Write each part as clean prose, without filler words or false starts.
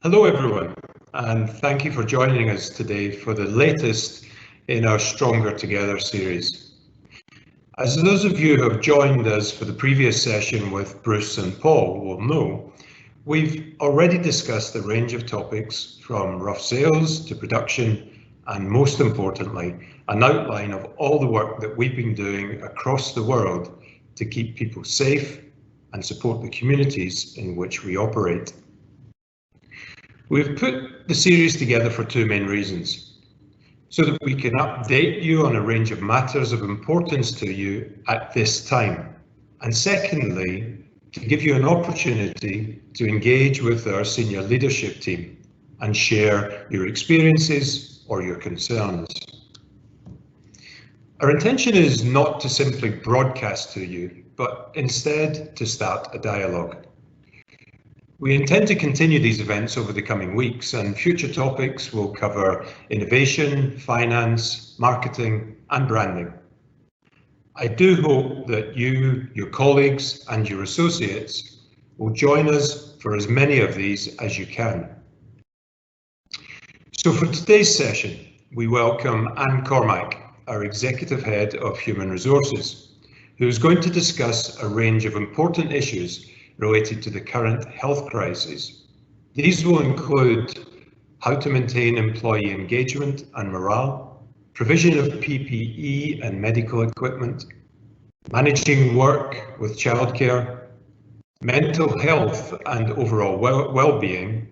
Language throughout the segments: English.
Hello everyone, and thank you for joining us today for the latest in our Stronger Together series. As those of you who have joined us for the previous session with Bruce and Paul will know, we've already discussed a range of topics from rough sales to production, and most importantly, an outline of all the work that we've been doing across the world to keep people safe and support the communities in which we operate. We've put the series together for two main reasons: so that we can update you on a range of matters of importance to you at this time, and secondly, to give you an opportunity to engage with our senior leadership team and share your experiences or your concerns. Our intention is not to simply broadcast to you, but instead to start a dialogue. We intend to continue these events over the coming weeks, and future topics will cover innovation, finance, marketing, and branding. I do hope that you, your colleagues, and your associates will join us for as many of these as you can. So for today's session, we welcome Ann Cormack, our Executive Head of Human Resources, who is going to discuss a range of important issues related to the current health crisis. These will include how to maintain employee engagement and morale, provision of PPE and medical equipment, managing work with childcare, mental health and overall well-being,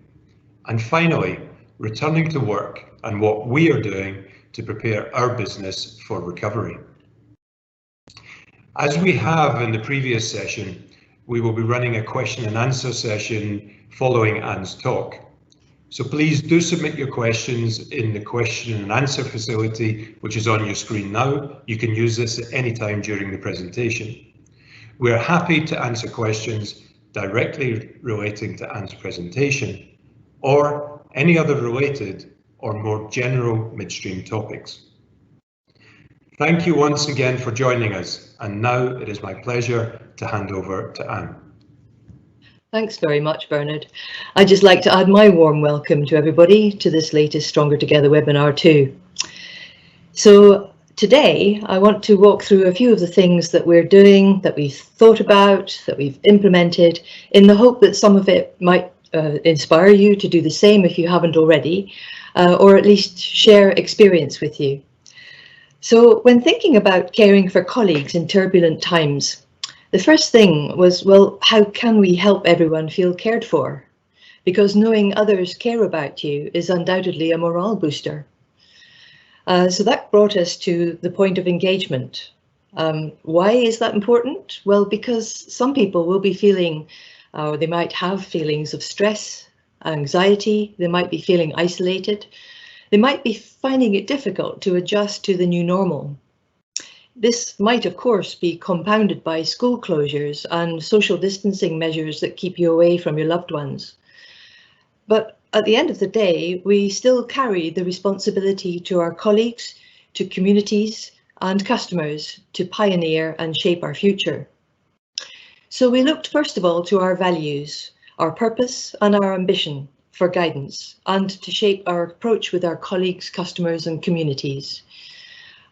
and finally, returning to work and what we are doing to prepare our business for recovery. As we have in the previous session, we will be running a question and answer session following Ann's talk. So please do submit your questions in the question and answer facility, which is on your screen now. You can use this at any time during the presentation. We are happy to answer questions directly relating to Ann's presentation or any other related or more general midstream topics. Thank you once again for joining us, and now it is my pleasure to hand over to Ann. Thanks very much, Bernard. I'd just like to add my warm welcome to everybody to this latest Stronger Together webinar too. So today I want to walk through a few of the things that we're doing, that we've thought about, that we've implemented, in the hope that some of it might inspire you to do the same if you haven't already, or at least share experience with you. So when thinking about caring for colleagues in turbulent times, the first thing was, well, how can we help everyone feel cared for? Because knowing others care about you is undoubtedly a morale booster. So that brought us to the point of engagement. Why is that important? Well, because some people will be feeling, or they might have feelings of stress, anxiety, they might be feeling isolated. They might be finding it difficult to adjust to the new normal. This might, of course, be compounded by school closures and social distancing measures that keep you away from your loved ones. But at the end of the day, we still carry the responsibility to our colleagues, to communities and customers to pioneer and shape our future. So we looked first of all to our values, our purpose and our ambition for guidance and to shape our approach with our colleagues, customers and communities.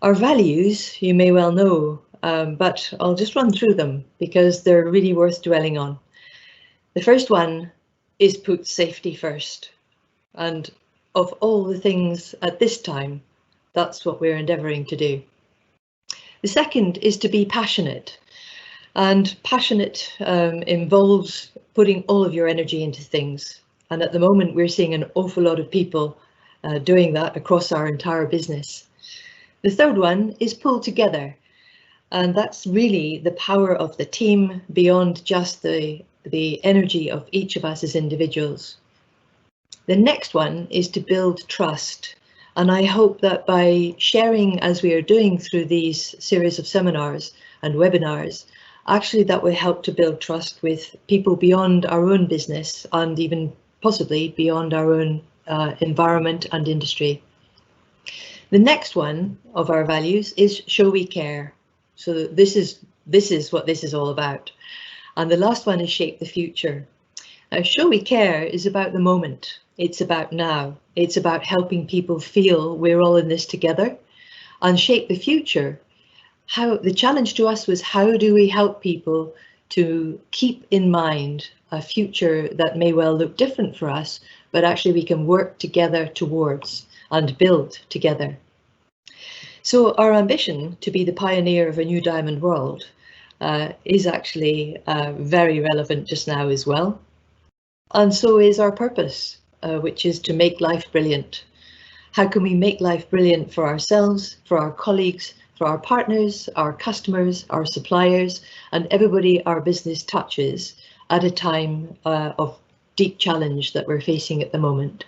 Our values, you may well know, but I'll just run through them because they're really worth dwelling on. The first one is put safety first. And of all the things at this time, that's what we're endeavouring to do. The second is to be passionate. And passionate involves putting all of your energy into things. And at the moment, we're seeing an awful lot of people doing that across our entire business. The third one is pull together. And that's really the power of the team beyond just the energy of each of us as individuals. The next one is to build trust. And I hope that by sharing, as we are doing through these series of seminars and webinars, actually that will help to build trust with people beyond our own business and even possibly beyond our own environment and industry. The next one of our values is show we care. So this is what this is all about. And the last one is shape the future. Show we care is about the moment. It's about now. It's about helping people feel we're all in this together and shape the future. The challenge to us was, how do we help people to keep in mind a future that may well look different for us, but actually we can work together towards and build together. So our ambition to be the pioneer of a new diamond world is actually very relevant just now as well. And so is our purpose, which is to make life brilliant. How can we make life brilliant for ourselves, for our colleagues, for our partners, our customers, our suppliers, and everybody our business touches at a time of deep challenge that we're facing at the moment?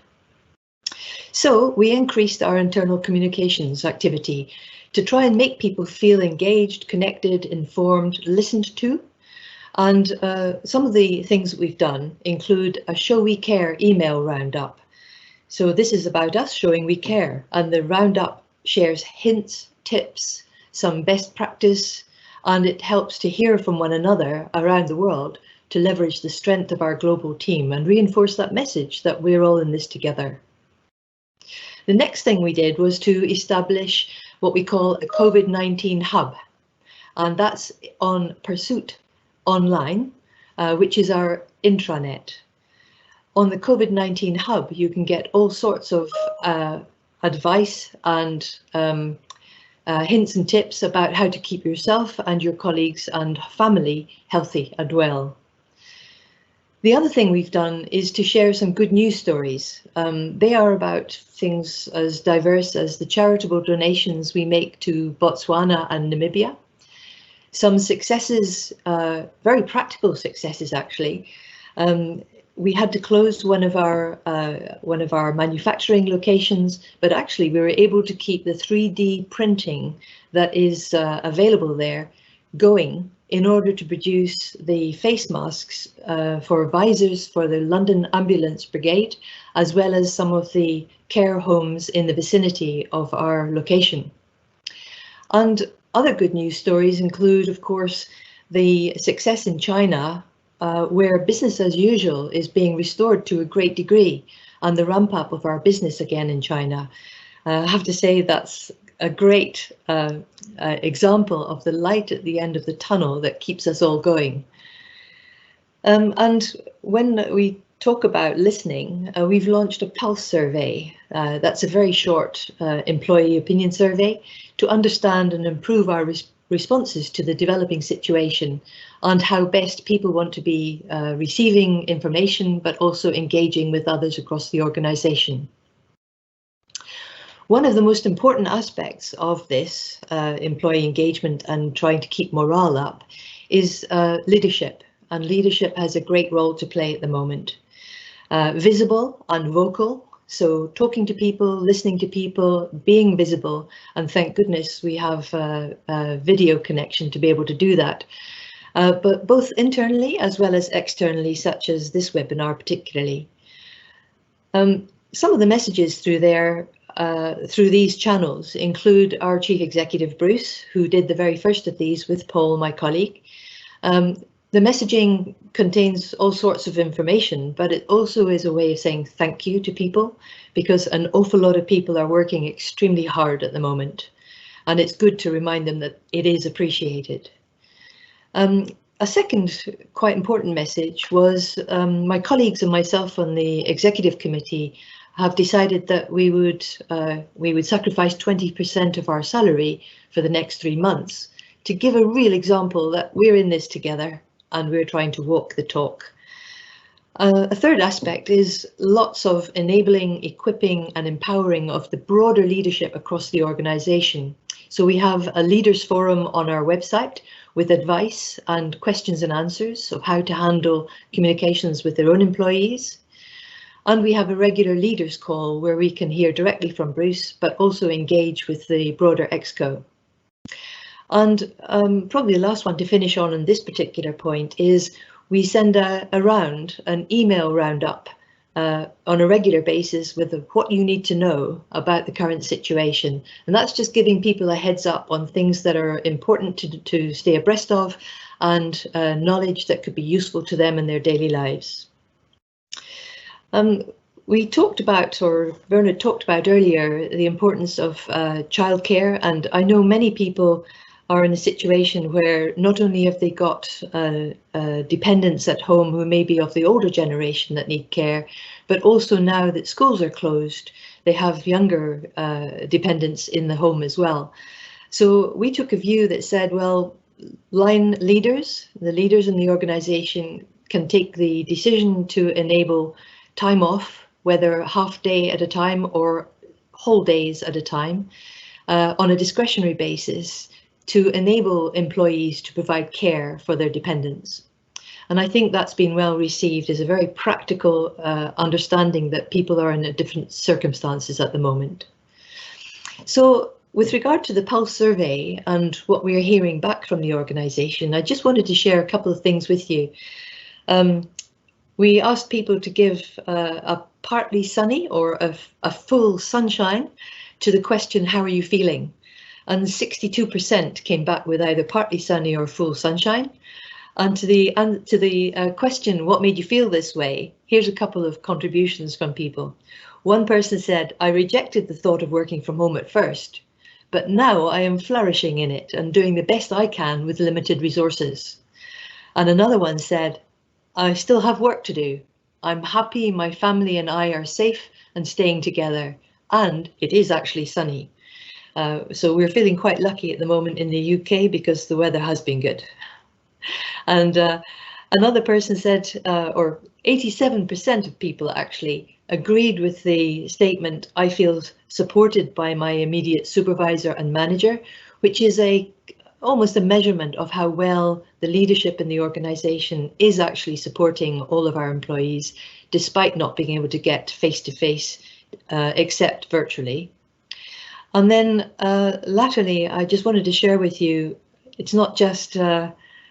So we increased our internal communications activity to try and make people feel engaged, connected, informed, listened to. And some of the things that we've done include a Show We Care email roundup. So this is about us showing we care, and the roundup shares hints, tips, some best practice, and it helps to hear from one another around the world to leverage the strength of our global team and reinforce that message that we're all in this together. The next thing we did was to establish what we call a COVID-19 hub, and that's on Pursuit Online, which is our intranet. On the COVID-19 hub, you can get all sorts of advice and hints and tips about how to keep yourself and your colleagues and family healthy and well. The other thing we've done is to share some good news stories. They are about things as diverse as the charitable donations we make to Botswana and Namibia. Some successes, very practical successes actually. We had to close one of our manufacturing locations, but actually we were able to keep the 3D printing that is available there going in order to produce the face masks for visors for the London Ambulance Brigade, as well as some of the care homes in the vicinity of our location. And other good news stories include, of course, the success in China, where business as usual is being restored to a great degree, and the ramp up of our business again in China. I have to say that's a great example of the light at the end of the tunnel that keeps us all going. And when we talk about listening, we've launched a pulse survey. That's a very short employee opinion survey to understand and improve our responses to the developing situation and how best people want to be receiving information, but also engaging with others across the organization. One of the most important aspects of this employee engagement and trying to keep morale up is leadership, and leadership has a great role to play at the moment. Visible and vocal, so talking to people, listening to people, being visible, and thank goodness we have a video connection to be able to do that. But both internally as well as externally, such as this webinar particularly. Some of the messages through there, through these channels include our Chief Executive, Bruce, who did the very first of these with Paul, my colleague. The messaging contains all sorts of information, but it also is a way of saying thank you to people, because an awful lot of people are working extremely hard at the moment, and it's good to remind them that it is appreciated. A second quite important message was my colleagues and myself on the executive committee have decided that we would sacrifice 20% of our salary for the next 3 months to give a real example that we're in this together and we're trying to walk the talk. A third aspect is lots of enabling, equipping and empowering of the broader leadership across the organisation. So we have a leaders forum on our website with advice and questions and answers of how to handle communications with their own employees. And we have a regular leaders call where we can hear directly from Bruce, but also engage with the broader Exco. And probably the last one to finish on this particular point is we send around an email roundup on a regular basis with what you need to know about the current situation. And that's just giving people a heads up on things that are important to stay abreast of and knowledge that could be useful to them in their daily lives. we talked about, or Bernard talked about earlier, the importance of childcare, and I know many people are in a situation where not only have they got dependents at home who may be of the older generation that need care, but also now that schools are closed, they have younger dependents in the home as well. So we took a view that said, well, line leaders, the leaders in the organization, can take the decision to enable time off, whether half day at a time or whole days at a time, on a discretionary basis, to enable employees to provide care for their dependents. And I think that's been well received as a very practical understanding that people are in different circumstances at the moment. So with regard to the Pulse survey and what we are hearing back from the organisation, I just wanted to share a couple of things with you. We asked people to give a partly sunny or a full sunshine to the question, how are you feeling? And 62% came back with either partly sunny or full sunshine. And to the question, what made you feel this way? Here's a couple of contributions from people. One person said, I rejected the thought of working from home at first, but now I am flourishing in it and doing the best I can with limited resources. And another one said, I still have work to do. I'm happy my family and I are safe and staying together, and it is actually sunny. So we're feeling quite lucky at the moment in the UK because the weather has been good. And another person said, or 87% of people actually agreed with the statement, I feel supported by my immediate supervisor and manager, which is almost a measurement of how well the leadership in the organisation is actually supporting all of our employees, despite not being able to get face-to-face, except virtually. And then latterly, I just wanted to share with you, it's not just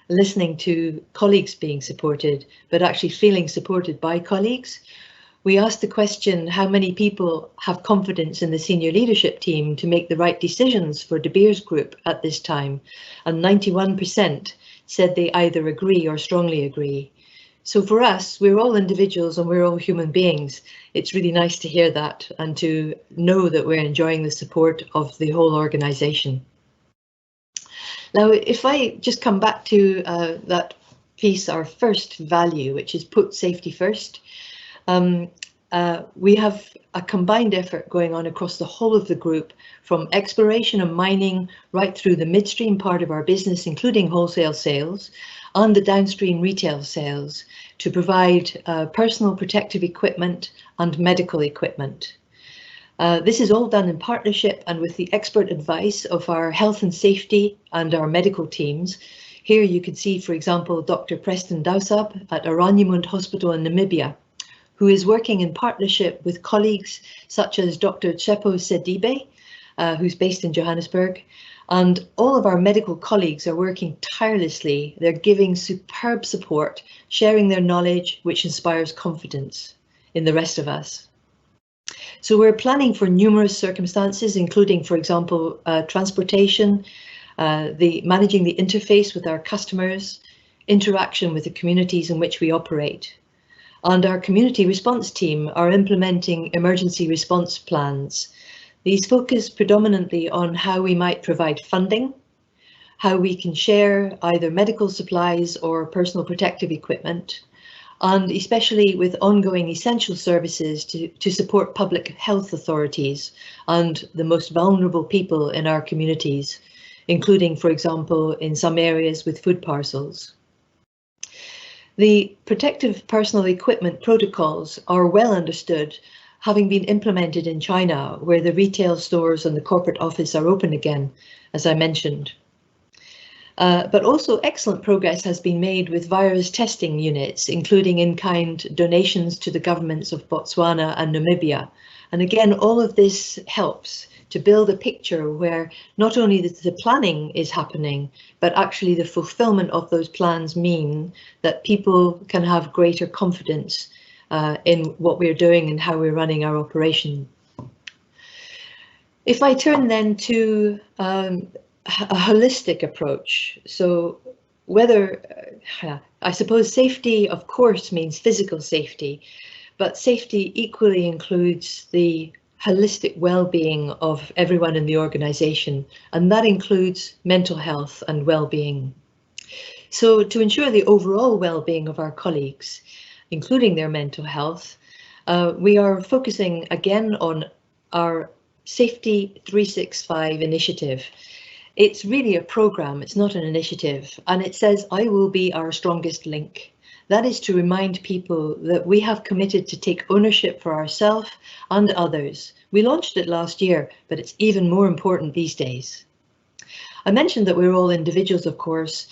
listening to colleagues being supported, but actually feeling supported by colleagues. We asked the question, how many people have confidence in the senior leadership team to make the right decisions for De Beers Group at this time? And 91% said they either agree or strongly agree. So for us, we're all individuals and we're all human beings. It's really nice to hear that and to know that we're enjoying the support of the whole organisation. Now, if I just come back to that piece, our first value, which is put safety first, we have a combined effort going on across the whole of the group, from exploration and mining right through the midstream part of our business, including wholesale sales, and the downstream retail sales, to provide personal protective equipment and medical equipment. This is all done in partnership and with the expert advice of our health and safety and our medical teams. Here you can see, for example, Dr. Preston Dowsab at Oranienmund Hospital in Namibia, who is working in partnership with colleagues such as Dr. Tsepo Sedibe, who's based in Johannesburg. And all of our medical colleagues are working tirelessly. They're giving superb support, sharing their knowledge, which inspires confidence in the rest of us. So we're planning for numerous circumstances, including, for example, transportation, managing the interface with our customers, interaction with the communities in which we operate. And our community response team are implementing emergency response plans. These focus predominantly on how we might provide funding, how we can share either medical supplies or personal protective equipment, and especially with ongoing essential services to support public health authorities and the most vulnerable people in our communities, including, for example, in some areas with food parcels. The protective personal equipment protocols are well understood, having been implemented in China, where the retail stores and the corporate office are open again, as I mentioned. But also excellent progress has been made with virus testing units, including in-kind donations to the governments of Botswana and Namibia. And again, all of this helps to build a picture where not only the planning is happening, but actually the fulfillment of those plans mean that people can have greater confidence in what we're doing and how we're running our operation. If I turn then to a holistic approach, so whether, I suppose safety, of course, means physical safety, but safety equally includes the holistic well-being of everyone in the organisation, and that includes mental health and well-being. So to ensure the overall well-being of our colleagues, including their mental health, we are focusing again on our Safety 365 initiative. It's really a programme, it's not an initiative, and it says, I will be our strongest link. That is to remind people that we have committed to take ownership for ourselves and others. We launched it last year, but it's even more important these days. I mentioned that we're all individuals, of course.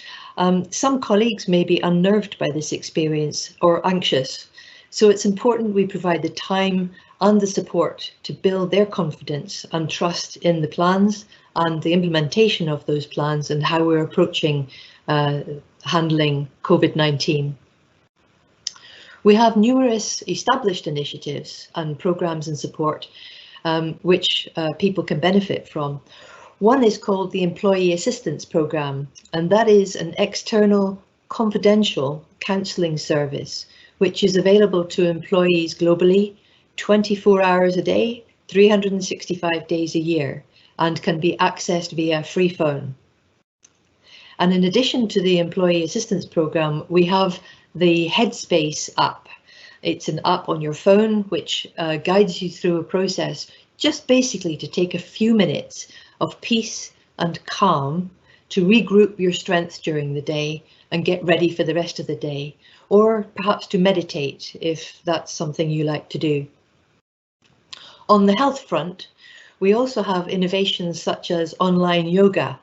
Some colleagues may be unnerved by this experience or anxious, so it's important we provide the time and the support to build their confidence and trust in the plans and the implementation of those plans and how we're approaching handling COVID-19. We have numerous established initiatives and programs and support which people can benefit from. One is called the Employee Assistance Programme, and that is an external confidential counselling service which is available to employees globally 24 hours a day, 365 days a year, and can be accessed via free phone. And in addition to the Employee Assistance Programme, we have the Headspace app. It's an app on your phone which guides you through a process just basically to take a few minutes of peace and calm to regroup your strength during the day and get ready for the rest of the day, or perhaps to meditate if that's something you like to do. On the health front, we also have innovations such as online yoga,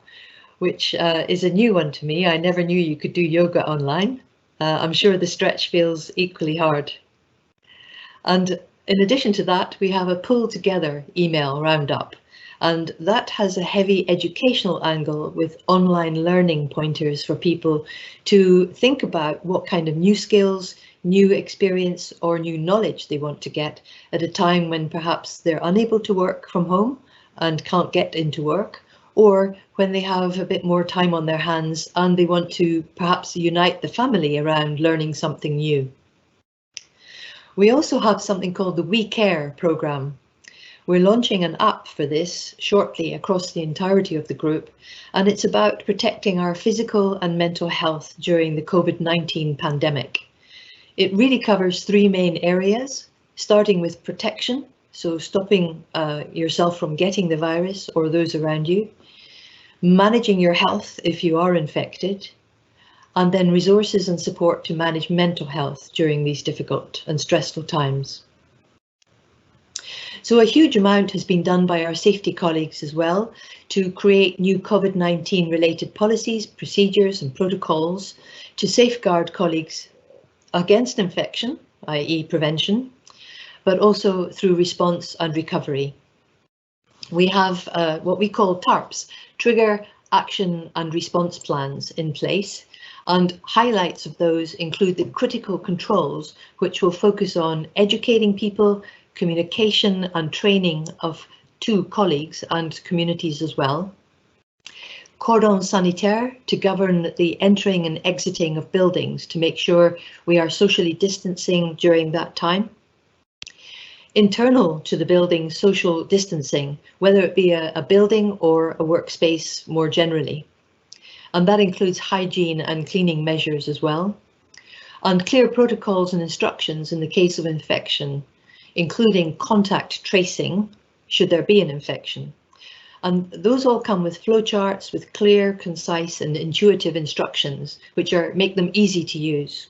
which is a new one to me. I never knew you could do yoga online. I'm sure the stretch feels equally hard. And in addition to that, we have a pull together email roundup, and that has a heavy educational angle with online learning pointers for people to think about what kind of new skills, new experience or new knowledge they want to get at a time when perhaps they're unable to work from home and can't get into work, or when they have a bit more time on their hands and they want to perhaps unite the family around learning something new. We also have something called the We Care programme. We're launching an app for this shortly across the entirety of the group, and it's about protecting our physical and mental health during the COVID-19 pandemic. It really covers three main areas, starting with protection, so stopping yourself from getting the virus or those around you, managing your health if you are infected, and then resources and support to manage mental health during these difficult and stressful times. So a huge amount has been done by our safety colleagues as well to create new COVID-19 related policies, procedures and protocols to safeguard colleagues against infection, i.e. prevention, but also through response and recovery. We have what we call TARPs, Trigger, Action and Response Plans in place, and highlights of those include the critical controls, which will focus on educating people, communication and training to colleagues and communities as well. Cordon sanitaire to govern the entering and exiting of buildings to make sure we are socially distancing during that time. Internal to the building social distancing, whether it be a building or a workspace more generally. And that includes hygiene and cleaning measures as well. And clear protocols and instructions in the case of infection, including contact tracing, should there be an infection. And those all come with flowcharts with clear, concise and intuitive instructions, which make them easy to use.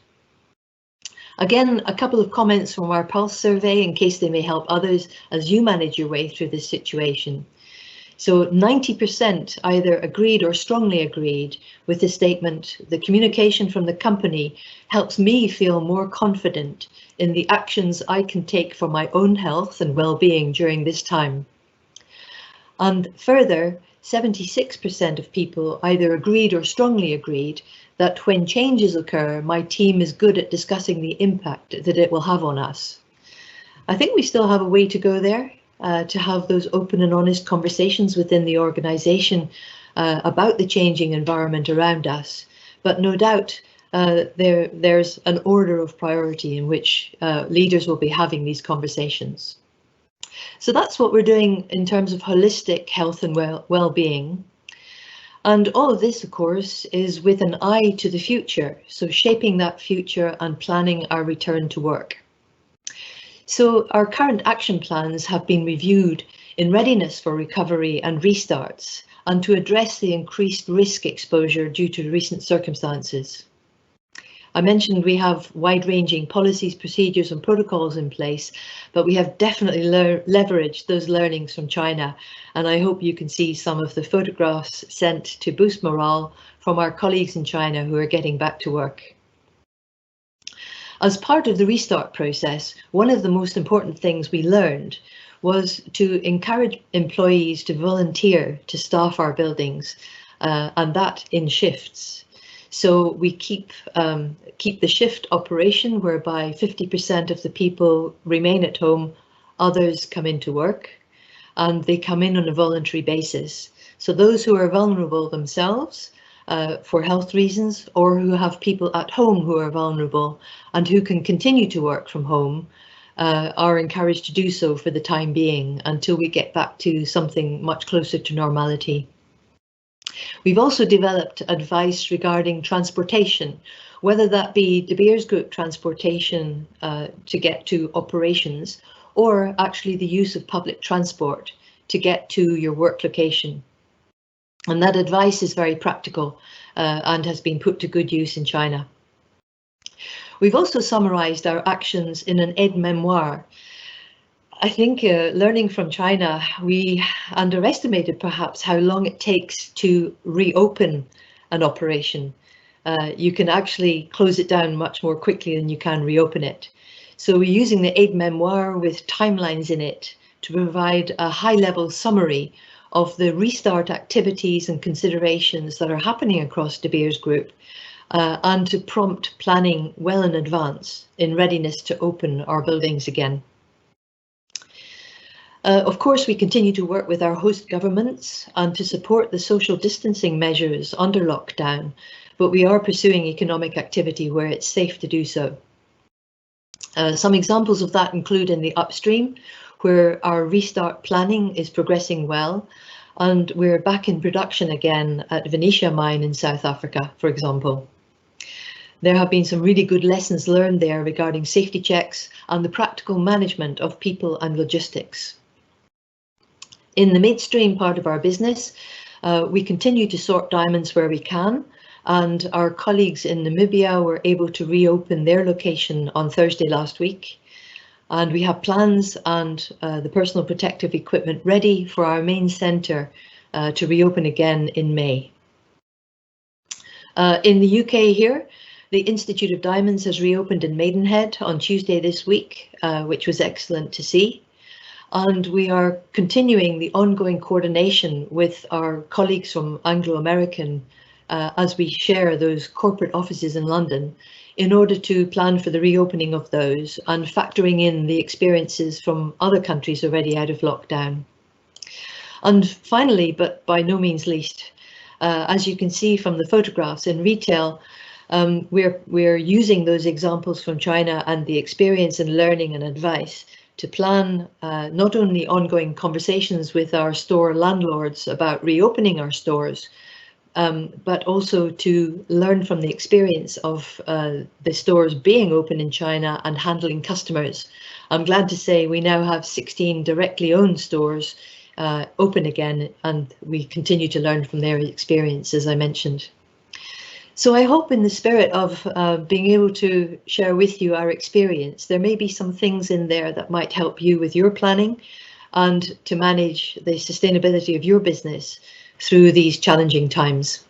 Again, a couple of comments from our Pulse survey in case they may help others as you manage your way through this situation. So 90% either agreed or strongly agreed with the statement, the communication from the company helps me feel more confident in the actions I can take for my own health and well-being during this time. And further, 76% of people either agreed or strongly agreed that when changes occur, my team is good at discussing the impact that it will have on us. I think we still have a way to go there. To have those open and honest conversations within the organisation about the changing environment around us. But no doubt there's an order of priority in which leaders will be having these conversations. So that's what we're doing in terms of holistic health and well-being. And all of this, of course, is with an eye to the future, so shaping that future and planning our return to work. So our current action plans have been reviewed in readiness for recovery and restarts, and to address the increased risk exposure due to recent circumstances. I mentioned we have wide-ranging policies, procedures and protocols in place, but we have definitely leveraged those learnings from China, and I hope you can see some of the photographs sent to boost morale from our colleagues in China who are getting back to work. As part of the restart process, one of the most important things we learned was to encourage employees to volunteer to staff our buildings, and that in shifts. So we keep the shift operation whereby 50% of the people remain at home, others come into work, and they come in on a voluntary basis. So those who are vulnerable themselves for health reasons, or who have people at home who are vulnerable and who can continue to work from home, are encouraged to do so for the time being until we get back to something much closer to normality. We've also developed advice regarding transportation, whether that be De Beers Group transportation to get to operations, or actually the use of public transport to get to your work location. And that advice is very practical and has been put to good use in China. We've also summarised our actions in an aide-memoire. I think learning from China, we underestimated perhaps how long it takes to reopen an operation. You can actually close it down much more quickly than you can reopen it. So we're using the aide-memoire with timelines in it to provide a high-level summary of the restart activities and considerations that are happening across De Beers Group, and to prompt planning well in advance in readiness to open our buildings again. Of course, we continue to work with our host governments and to support the social distancing measures under lockdown, but we are pursuing economic activity where it's safe to do so. Some examples of that include in the upstream, where our restart planning is progressing well, and we're back in production again at Venetia mine in South Africa, for example. There have been some really good lessons learned there regarding safety checks and the practical management of people and logistics. In the midstream part of our business, we continue to sort diamonds where we can, and our colleagues in Namibia were able to reopen their location on Thursday last week. And we have plans and the personal protective equipment ready for our main centre to reopen again in May. In the UK here, the Institute of Diamonds has reopened in Maidenhead on Tuesday this week, which was excellent to see. And we are continuing the ongoing coordination with our colleagues from Anglo-American as we share those corporate offices in London in order to plan for the reopening of those and factoring in the experiences from other countries already out of lockdown. And finally, but by no means least, as you can see from the photographs in retail, we're using those examples from China and the experience and learning and advice to plan not only ongoing conversations with our store landlords about reopening our stores, but also to learn from the experience of the stores being open in China and handling customers. I'm glad to say we now have 16 directly owned stores open again, and we continue to learn from their experience, as I mentioned. So I hope in the spirit of being able to share with you our experience, there may be some things in there that might help you with your planning and to manage the sustainability of your business through these challenging times.